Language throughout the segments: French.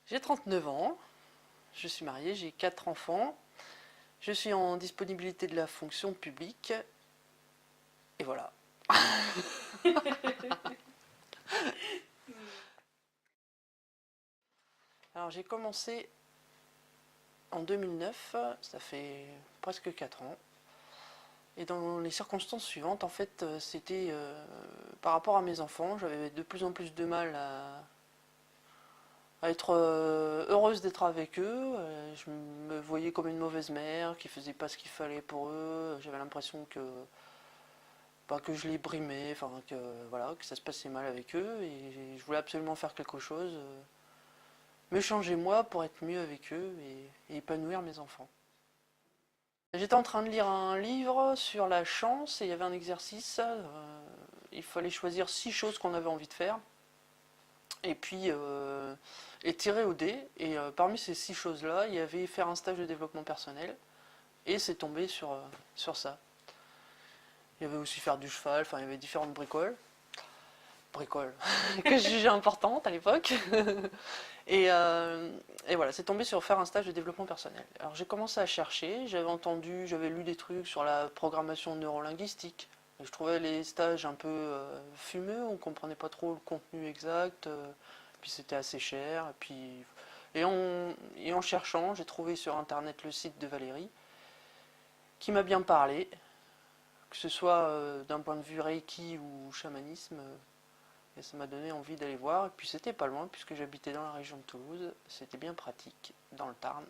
J'ai 39 ans, je suis mariée, j'ai 4 enfants, je suis en disponibilité de la fonction publique, et voilà. Alors j'ai commencé en 2009, ça fait presque 4 ans, et dans les circonstances suivantes, en fait, c'était par rapport à mes enfants, j'avais de plus en plus de mal à être heureuse d'être avec eux. Je me voyais comme une mauvaise mère qui faisait pas ce qu'il fallait pour eux. J'avais l'impression que pas que je les brimais, enfin que voilà, que ça se passait mal avec eux et je voulais absolument faire quelque chose, me changer moi pour être mieux avec eux et épanouir mes enfants. J'étais en train de lire un livre sur la chance et il y avait un exercice, il fallait choisir 6 choses qu'on avait envie de faire et puis et tirer au dé et parmi ces 6 choses là il y avait faire un stage de développement personnel et c'est tombé sur ça. Il y avait aussi faire du cheval, enfin il y avait différentes bricoles que je jugeais importantes à l'époque. Et, et voilà, c'est tombé sur faire un stage de développement personnel. Alors j'ai commencé à chercher, j'avais lu des trucs sur la programmation neurolinguistique. Et je trouvais les stages un peu fumeux, on comprenait pas trop le contenu exact, puis c'était assez cher. Et en cherchant, j'ai trouvé sur internet le site de Valérie, qui m'a bien parlé, que ce soit d'un point de vue Reiki ou chamanisme. Et ça m'a donné envie d'aller voir. Et puis c'était pas loin puisque j'habitais dans la région de Toulouse. C'était bien pratique, dans le Tarn.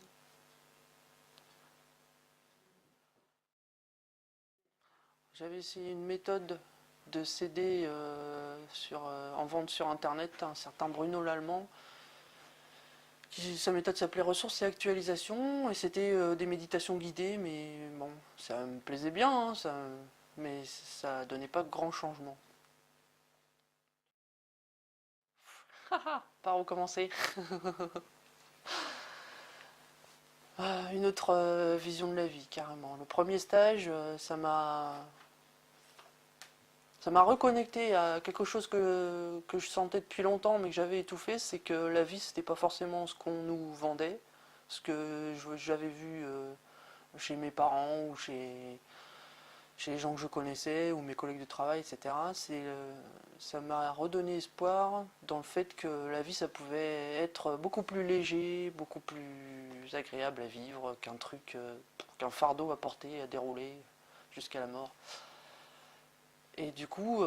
J'avais essayé une méthode de CD en vente sur internet, un certain Bruno Lallemand. Sa méthode s'appelait Ressources et Actualisation. Et c'était des méditations guidées. Mais bon, ça me plaisait bien, hein, mais ça donnait pas grand changement. Par où commencer? Une autre vision de la vie, carrément. Le premier stage, ça m'a reconnecté à quelque chose que je sentais depuis longtemps, mais que j'avais étouffé, c'est que la vie, c'était pas forcément ce qu'on nous vendait, ce que j'avais vu chez mes parents ou chez les gens que je connaissais ou mes collègues de travail, etc. Ça m'a redonné espoir dans le fait que la vie, ça pouvait être beaucoup plus léger, beaucoup plus agréable à vivre qu'un fardeau à porter, à dérouler jusqu'à la mort. Et du coup,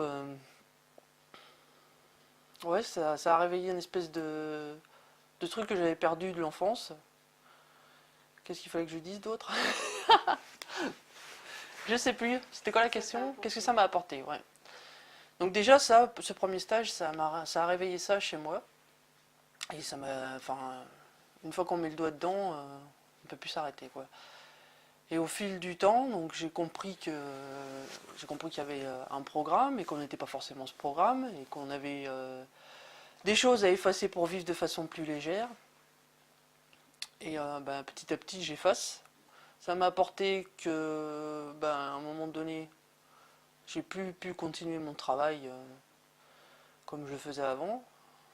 ouais, ça a réveillé une espèce de truc que j'avais perdu de l'enfance. Qu'est-ce qu'il fallait que je dise d'autre? Je sais plus. C'était quoi la question? Qu'est-ce que ça m'a apporté? Ouais. Donc déjà, ce premier stage, ça a réveillé ça chez moi. Et ça m'a... Enfin, une fois qu'on met le doigt dedans, on peut plus s'arrêter, quoi. Et au fil du temps, donc j'ai compris qu'il y avait un programme et qu'on n'était pas forcément ce programme et qu'on avait des choses à effacer pour vivre de façon plus légère. Et petit à petit, j'efface. Ça m'a apporté que, à un moment donné, j'ai plus pu continuer mon travail comme je le faisais avant.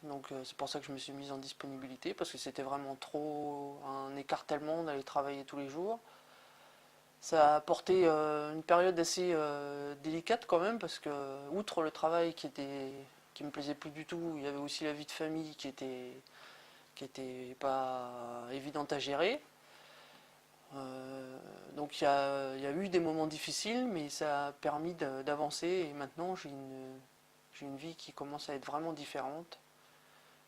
Donc c'est pour ça que je me suis mise en disponibilité, parce que c'était vraiment trop un écartèlement d'aller travailler tous les jours. Ça a apporté une période assez délicate quand même, parce que outre le travail qui me plaisait plus du tout, il y avait aussi la vie de famille qui était pas évidente à gérer. Donc il y a eu des moments difficiles, mais ça a permis d'avancer et maintenant j'ai une vie qui commence à être vraiment différente.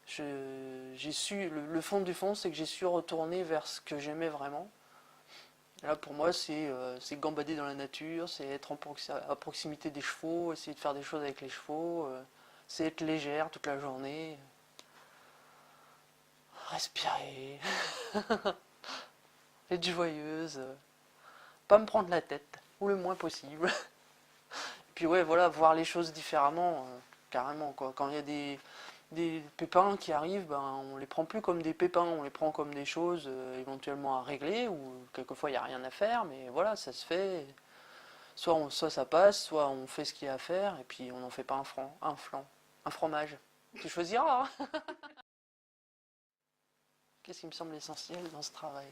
J'ai su, le fond du fond, c'est que j'ai su retourner vers ce que j'aimais vraiment. Là, pour moi, c'est gambader dans la nature, c'est être à proximité des chevaux, essayer de faire des choses avec les chevaux, c'est être légère toute la journée, respirer, être joyeuse, pas me prendre la tête, ou le moins possible. Puis ouais, voilà, voir les choses différemment, carrément, quoi. Quand il y a des pépins qui arrivent, on les prend plus comme des pépins, on les prend comme des choses éventuellement à régler, ou quelquefois il n'y a rien à faire, mais voilà, ça se fait. Soit ça passe, soit on fait ce qu'il y a à faire, et puis on n'en fait pas un fromage. Tu choisiras, hein. Qu'est-ce qui me semble essentiel dans ce travail?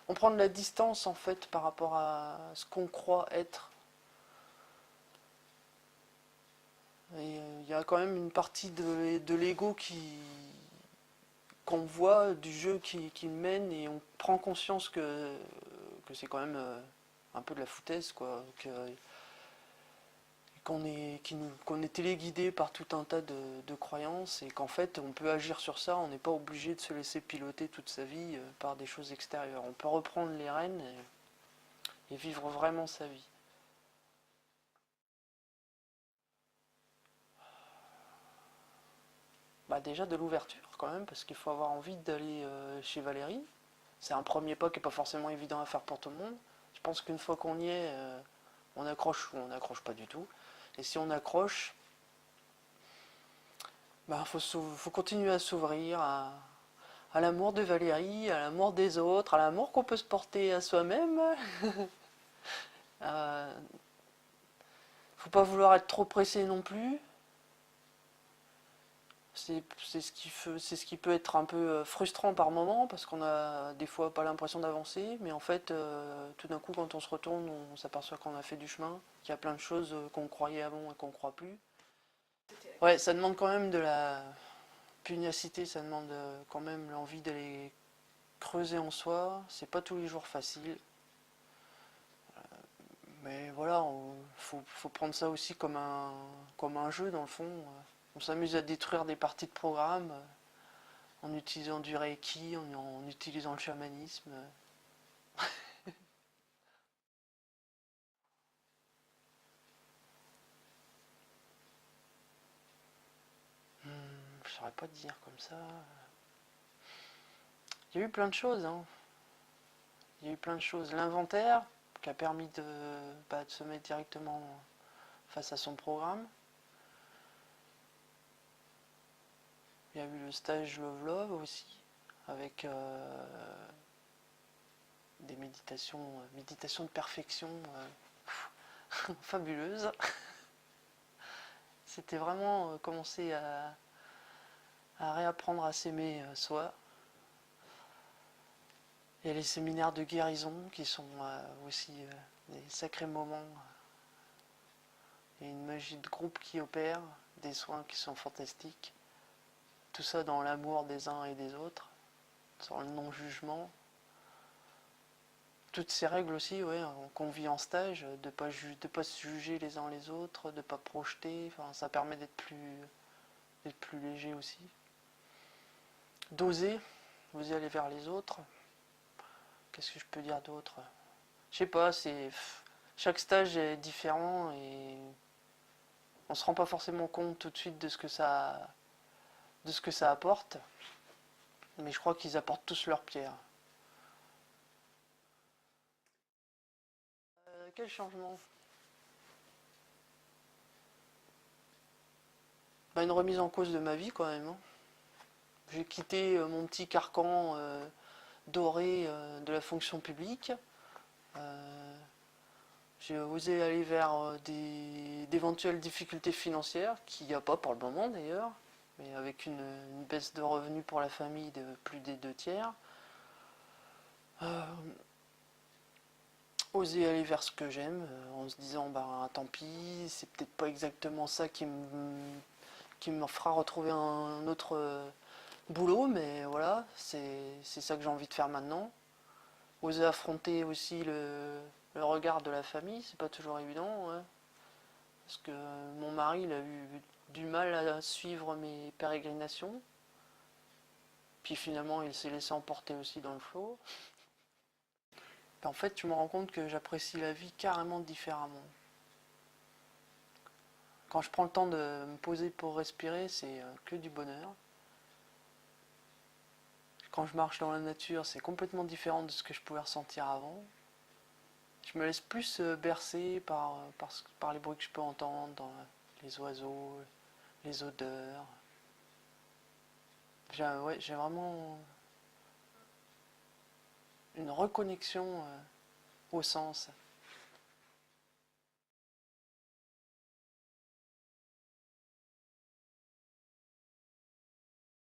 On prend de la distance en fait par rapport à ce qu'on croit être. Et il y a quand même une partie de l'ego qu'on voit du jeu qui mène et on prend conscience que c'est quand même un peu de la foutaise, quoi. Qu'on est téléguidé par tout un tas de croyances et qu'en fait on peut agir sur ça, on n'est pas obligé de se laisser piloter toute sa vie par des choses extérieures. On peut reprendre les rênes et vivre vraiment sa vie. Bah déjà de l'ouverture quand même, parce qu'il faut avoir envie d'aller chez Valérie. C'est un premier pas qui n'est pas forcément évident à faire pour tout le monde. Je pense qu'une fois qu'on y est, on accroche ou on n'accroche pas du tout. Et si on accroche, bah, faut continuer à s'ouvrir à l'amour de Valérie, à l'amour des autres, à l'amour qu'on peut se porter à soi-même. Faut pas vouloir être trop pressé non plus. C'est ce qui peut être un peu frustrant par moment parce qu'on a des fois pas l'impression d'avancer, mais en fait, tout d'un coup, quand on se retourne, on s'aperçoit qu'on a fait du chemin, qu'il y a plein de choses qu'on croyait avant et qu'on croit plus. Ouais, ça demande quand même de la pugnacité, ça demande quand même l'envie d'aller creuser en soi. C'est pas tous les jours facile, mais voilà, faut prendre ça aussi comme un jeu dans le fond. On s'amuse à détruire des parties de programme en utilisant du reiki, en utilisant le chamanisme. Je saurais pas te dire comme ça. Il y a eu plein de choses, hein. Il y a eu plein de choses. L'inventaire, qui a permis de se mettre directement face à son programme. Il y a eu le stage Love Love aussi, avec des méditations de perfection fabuleuses. C'était vraiment commencer à réapprendre à s'aimer soi. Il y a les séminaires de guérison qui sont aussi des sacrés moments. Il y a une magie de groupe qui opère, des soins qui sont fantastiques. Tout ça dans l'amour des uns et des autres, sans le non-jugement. Toutes ces règles aussi, ouais, qu'on vit en stage, de pas se juger les uns les autres, de pas projeter, enfin, ça permet d'être plus léger aussi. D'oser, oser aller vers les autres. Qu'est-ce que je peux dire d'autre? Je sais pas, chaque stage est différent et on se rend pas forcément compte tout de suite de ce que ça apporte, mais je crois qu'ils apportent tous leur pierre. Quel changement? Bah, une remise en cause de ma vie quand même, hein. J'ai quitté mon petit carcan doré de la fonction publique. Euh, j'ai osé aller vers d'éventuelles difficultés financières, qu'il n'y a pas pour le moment d'ailleurs, mais avec une baisse de revenus pour la famille de plus des 2 tiers. Euh, Oser aller vers ce que j'aime en se disant bah tant pis, c'est peut-être pas exactement ça qui me fera retrouver un autre boulot, mais voilà, c'est ça que j'ai envie de faire maintenant. Oser affronter aussi le regard de la famille, c'est pas toujours évident, ouais. Parce que mon mari, il a eu du mal à suivre mes pérégrinations. Puis finalement, il s'est laissé emporter aussi dans le flot. En fait, je me rends compte que j'apprécie la vie carrément différemment. Quand je prends le temps de me poser pour respirer, c'est que du bonheur. Quand je marche dans la nature, c'est complètement différent de ce que je pouvais ressentir avant. Je me laisse plus bercer par les bruits que je peux entendre, dans les oiseaux, les odeurs. J'ai vraiment une reconnexion au sens.